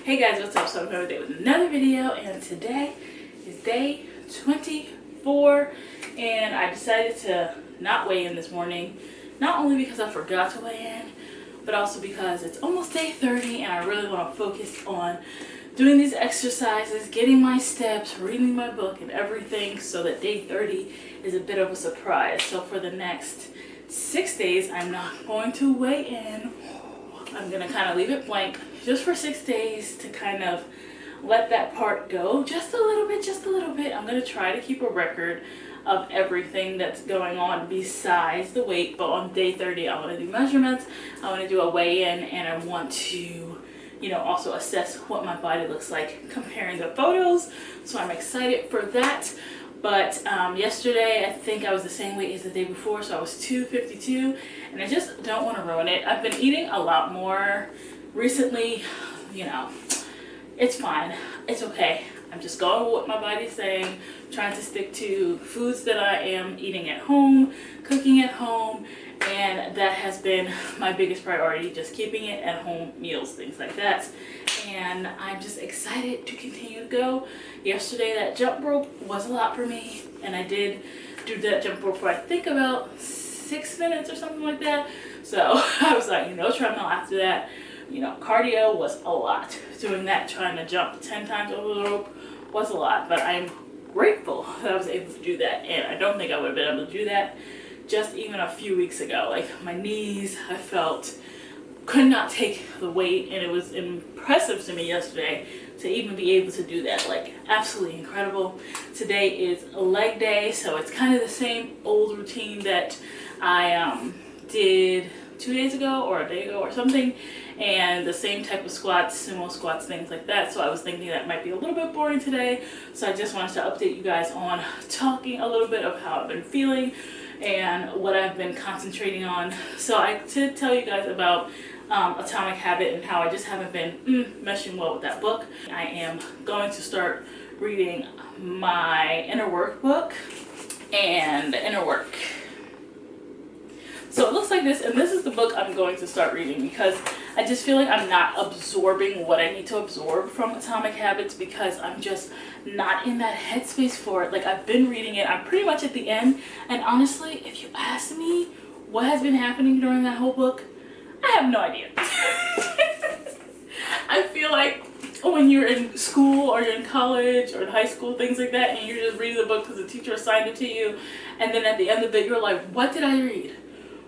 Hey guys, what's up? So I'm here today with another video, and today is day 24, and I decided to not weigh in this morning, not only because I forgot to weigh in, but also because it's almost day 30 and I really want to focus on doing these exercises, getting my steps, reading my book and everything, so that day 30 is a bit of a surprise. So for the next 6 days, I'm not going to weigh in. I'm gonna kind of leave it blank just for 6 days to kind of let that part go just a little bit. I'm gonna try to keep a record of everything that's going on besides the weight, but on day 30 I want to do measurements, I want to do a weigh-in, and I want to, also assess what my body looks like comparing the photos. So I'm excited for that. But yesterday I think I was the same weight as the day before, so I was 252, and I just don't want to ruin it. I've been eating a lot more recently. It's fine, it's okay. I'm just going with what my body's saying, trying to stick to foods that I am eating at home, cooking at home, and that has been my biggest priority, just keeping it at home meals, things like that. And I'm just excited to continue to go. Yesterday that jump rope was a lot for me, and I did do that jump rope for I think about 6 minutes or something like that. So I was like, treadmill after that. Cardio was a lot. Doing that, trying to jump 10 times over the rope was a lot, but I'm grateful that I was able to do that, and I don't think I would have been able to do that just even a few weeks ago. Like my knees, I felt could not take the weight, and it was impressive to me yesterday to even be able to do that. Like absolutely incredible. Today is a leg day, so it's kind of the same old routine that I did 2 days ago or a day ago or something, and the same type of squats, sumo squats, things like that. So I was thinking that might be a little bit boring today, so I just wanted to update you guys on talking a little bit of how I've been feeling and what I've been concentrating on. So I did tell you guys about Atomic Habit and how I just haven't been meshing well with that book. I am going to start reading my Inner Work book and Inner Work. So it looks like this, and this is the book I'm going to start reading because I just feel like I'm not absorbing what I need to absorb from Atomic Habits because I'm just not in that headspace for it. Like I've been reading it, I'm pretty much at the end, and honestly, if you ask me what has been happening during that whole book, I have no idea. I feel like when you're in school or you're in college or in high school, things like that, and you're just reading the book because the teacher assigned it to you, and then at the end of it, you're like, what did I read?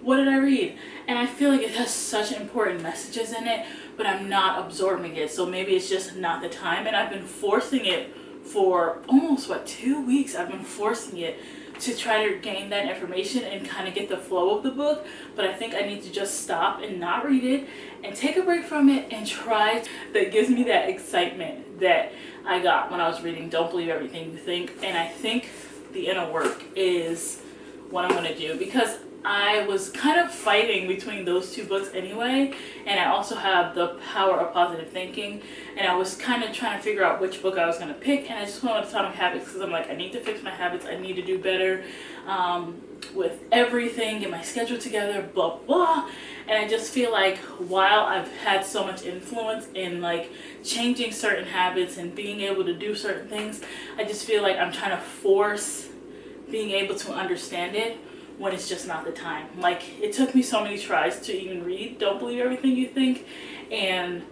What did I read? And I feel like it has such important messages in it, but I'm not absorbing it. So maybe it's just not the time. And I've been forcing it for almost 2 weeks. I've been forcing it to try to gain that information and kind of get the flow of the book. But I think I need to just stop and not read it and take a break from it and try. That gives me that excitement that I got when I was reading Don't Believe Everything You Think. And I think the Inner Work is what I'm going to do, because I was kind of fighting between those two books anyway, and I also have The Power of Positive Thinking, and I was kind of trying to figure out which book I was going to pick, and I just went with Atomic Habits because I'm like, I need to fix my habits, I need to do better with everything, get my schedule together, blah blah. And I just feel like while I've had so much influence in like changing certain habits and being able to do certain things, I just feel like I'm trying to force being able to understand it when it's just not the time. Like it took me so many tries to even read Don't Believe Everything You Think, and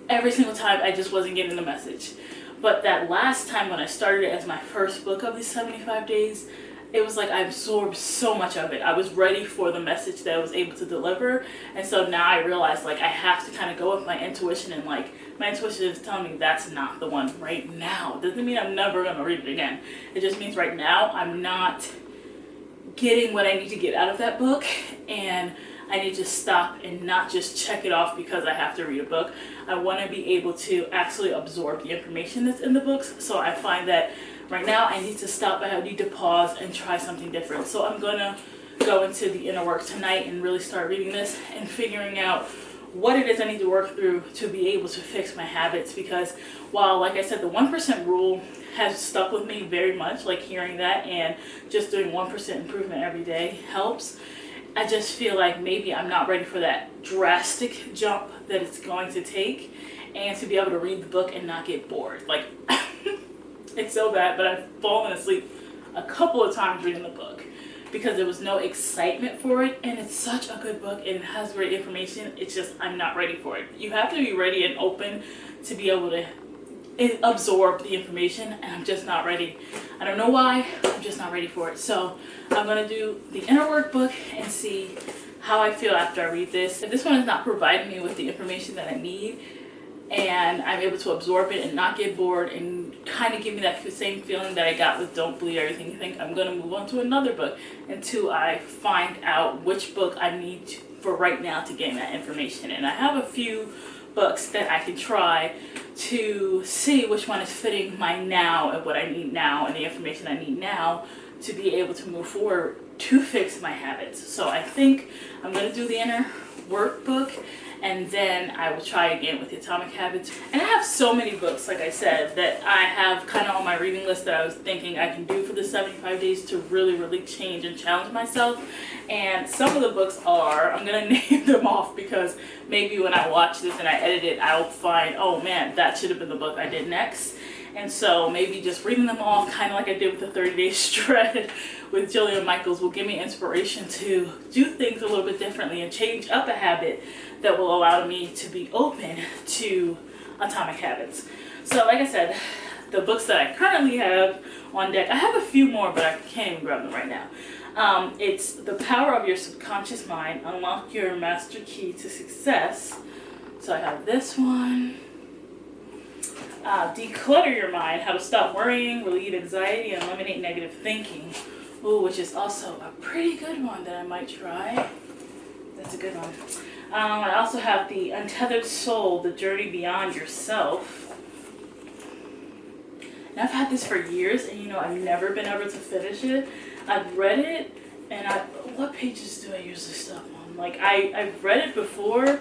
every single time I just wasn't getting the message. But that last time when I started it as my first book of these 75 days, it was like I absorbed so much of it. I was ready for the message that I was able to deliver, and so now I realize like I have to kind of go with my intuition, and like my intuition is telling me that's not the one right now. Doesn't mean I'm never gonna read it again. It just means right now I'm not getting what I need to get out of that book, and I need to stop and not just check it off because I have to read a book. I want to be able to actually absorb the information that's in the books. So I find that right now I need to stop, I need to pause and try something different. So I'm gonna go into the Inner Work tonight and really start reading this and figuring out what it is I need to work through to be able to fix my habits, because while, like I said, the 1% rule has stuck with me very much, like hearing that and just doing 1% improvement every day helps. I just feel like maybe I'm not ready for that drastic jump that it's going to take, and to be able to read the book and not get bored. Like, it's so bad, but I've fallen asleep a couple of times reading the book because there was no excitement for it, and it's such a good book and it has great information. It's just, I'm not ready for it. You have to be ready and open to be able to absorb the information, and I'm just not ready. I don't know why, I'm just not ready for it. So I'm gonna do the inner workbook and see how I feel after I read this. If this one is not providing me with the information that I need, and I'm able to absorb it and not get bored and kind of give me that same feeling that I got with Don't Believe Everything You Think, I'm going to move on to another book until I find out which book I need for right now to gain that information. And I have a few books that I can try to see which one is fitting my now and what I need now and the information I need now to be able to move forward to fix my habits. So I think I'm going to do the inner workbook, and then I will try again with the Atomic Habits. And I have so many books, like I said, that I have kind of on my reading list that I was thinking I can do for the 75 days to really, really change and challenge myself. And some of the books are, I'm going to name them off because maybe when I watch this and I edit it, I'll find, oh man, that should have been the book I did next. And so maybe just reading them off, kind of like I did with the 30-day shred with Jillian Michaels, will give me inspiration to do things a little bit differently and change up a habit that will allow me to be open to Atomic Habits. So like I said, the books that I currently have on deck, I have a few more, but I can't even grab them right now. It's The Power of Your Subconscious Mind, Unlock Your Master Key to Success. So I have this one. Declutter Your Mind, How to Stop Worrying, Relieve Anxiety, and Eliminate Negative Thinking. Ooh, which is also a pretty good one that I might try. That's a good one. I also have The Untethered Soul, The Journey Beyond Yourself. And I've had this for years, and I've never been able to finish it. I've read it, and what pages do I usually stop on? Like, I've read it before,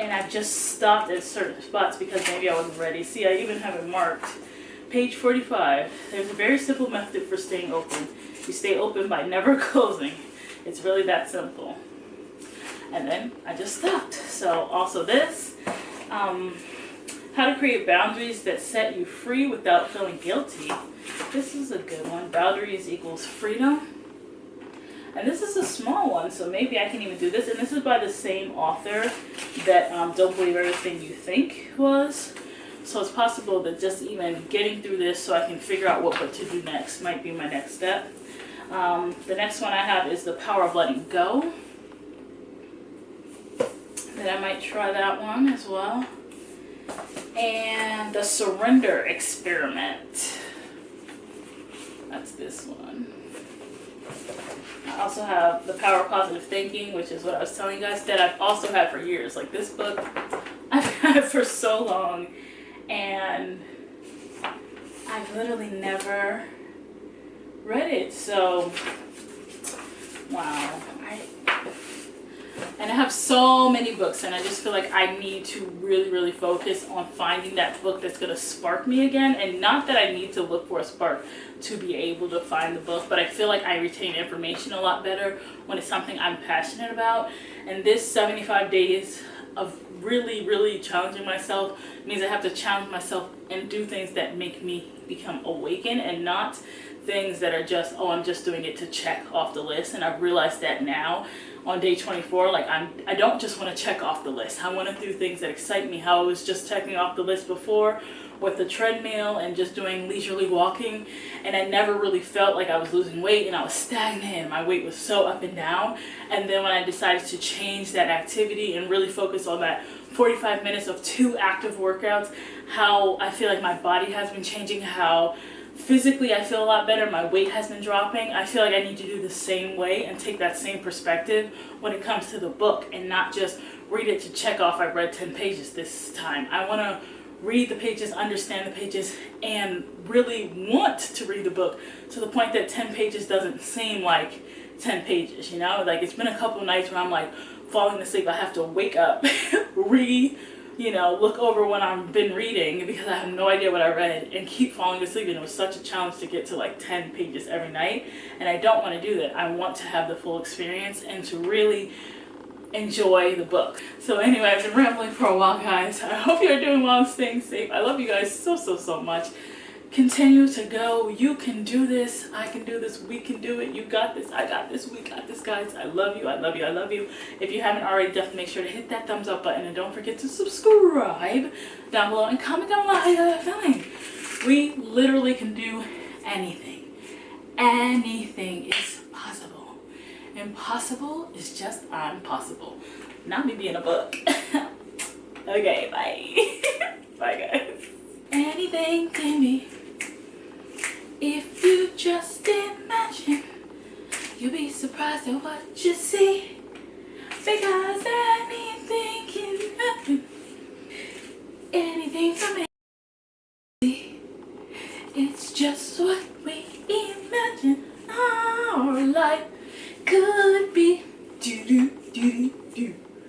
and I've just stopped at certain spots because maybe I wasn't ready. See, I even have it marked. Page 45. There's a very simple method for staying open. You stay open by never closing. It's really that simple. And then I just stopped. So also this, How to Create Boundaries That Set You Free Without Feeling Guilty. This is a good one. Boundaries equals freedom. And this is a small one, so maybe I can even do this. And this is by the same author that Don't Believe Everything You Think was. So it's possible that just even getting through this so I can figure out what to do next might be my next step. The next one I have is The Power of Letting Go. Then I might try that one as well. And The Surrender Experiment. That's this one. I also have The Power of Positive Thinking, which is what I was telling you guys, that I've also had for years. Like, this book I've had for so long, and I've literally never read it. So, wow. And I have so many books, and I just feel like I need to really, really focus on finding that book that's going to spark me again. And not that I need to look for a spark to be able to find the book, but I feel like I retain information a lot better when it's something I'm passionate about. And this 75 days of really, really challenging myself means I have to challenge myself and do things that make me become awakened, and not things that are just, oh, I'm just doing it to check off the list. And I've realized that now on day 24, like I don't just want to check off the list. I want to do things that excite me. How I was just checking off the list before with the treadmill and just doing leisurely walking, and I never really felt like I was losing weight, and I was stagnant and my weight was so up and down. And then when I decided to change that activity and really focus on that 45 minutes of 2 active workouts, how I feel like my body has been changing, how physically I feel a lot better, my weight has been dropping. I feel like I need to do the same way and take that same perspective when it comes to the book, and not just read it to check off I've read 10 pages this time. I want to read the pages, understand the pages, and really want to read the book to the point that 10 pages doesn't seem like 10 pages, Like, it's been a couple nights where I'm like falling asleep. I have to wake up, look over what I've been reading because I have no idea what I read, and keep falling asleep. And it was such a challenge to get to like 10 pages every night. And I don't want to do that. I want to have the full experience and to really enjoy the book. So anyway, I've been rambling for a while, guys. I hope you're doing well and staying safe. I love you guys so much. Continue to go. You can do this. I can do this. We can do it. You got this. I got this. We got this, guys. I love you. I love you. I love you. If you haven't already, definitely make sure to hit that thumbs up button and don't forget to subscribe down below and comment down below how you guys are feeling. We literally can do anything. Anything is possible. Impossible is just impossible. Not me being a book. Okay, bye. Bye, guys. Anything can be. If you just imagine, you'll be surprised at what you see. Because